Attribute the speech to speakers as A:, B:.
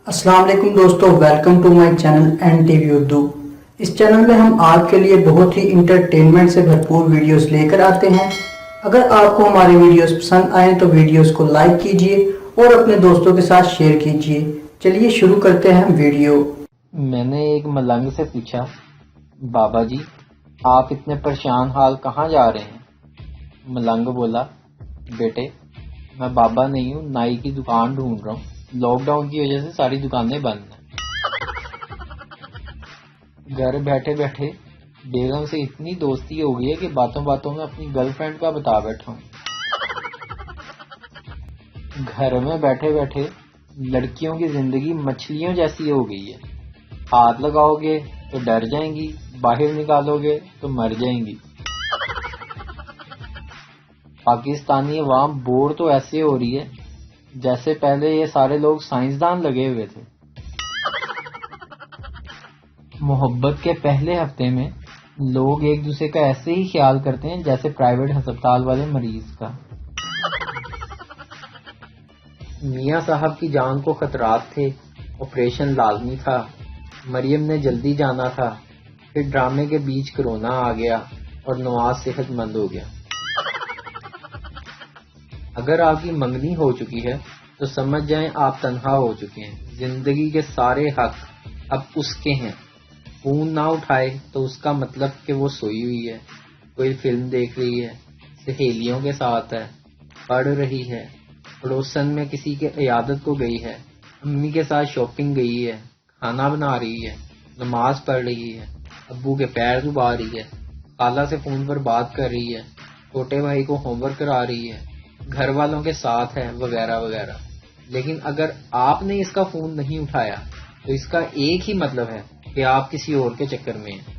A: अस्सलाम वालेकुम दोस्तों, welcome to my channel N TV Urdu. इस चैनल में हम आपके लिए बहुत ही इंटरटेनमेंट से भरपूर वीडियोस लेकर आते हैं। अगर आपको हमारे वीडियोस पसंद आए तो वीडियोस को लाइक कीजिए और अपने दोस्तों के साथ शेयर कीजिए। चलिए शुरू करते हैं वीडियो।
B: मैंने एक मलंग से पूछा, बाबा जी आप इतने परेशान हाल कहाँ जा रहे हैं? मलंग बोला, बेटे मैं बाबा नहीं हूँ, नाई की दुकान ढूंढ रहा हूँ। लॉकडाउन की वजह से सारी दुकानें बंद हैं। घर बैठे बैठे बेगम से इतनी दोस्ती हो गई है कि बातों बातों में अपनी गर्लफ्रेंड का बता बैठा हूँ। घर में बैठे बैठे लड़कियों की जिंदगी मछलियों जैसी हो गई है। हाथ लगाओगे तो डर जाएंगी, बाहर निकालोगे तो मर जाएंगी। पाकिस्तानी अवाम बोर तो ऐसे हो रही है जैसे पहले ये सारे लोग साइंसदान लगे हुए थे। मोहब्बत के पहले हफ्ते में लोग एक दूसरे का ऐसे ही ख्याल करते हैं जैसे प्राइवेट अस्पताल वाले मरीज का। मियां साहब की जान को खतरात थे, ऑपरेशन लाजमी था, मरियम ने जल्दी जाना था। फिर ड्रामे के बीच कोरोना आ गया और नवाज सेहतमंद हो गया। अगर आपकी मंगनी हो चुकी है तो समझ जाएं आप तन्हा हो चुके हैं। जिंदगी के सारे हक अब उसके हैं। फोन ना उठाए तो उसका मतलब कि वो सोई हुई है, कोई फिल्म देख रही है, सहेलियों के साथ है, पढ़ रही है, पड़ोसन में किसी के इयादत को गई है, अम्मी के साथ शॉपिंग गई है, खाना बना रही है, नमाज पढ़ रही है, अब्बू के पैर दुबा रही है, खाला से फोन पर बात कर रही है, छोटे भाई को होमवर्क करा रही है, घर वालों के साथ है, वगैरह वगैरह। लेकिन अगर आपने इसका फोन नहीं उठाया तो इसका एक ही मतलब है कि आप किसी और के चक्कर में हैं।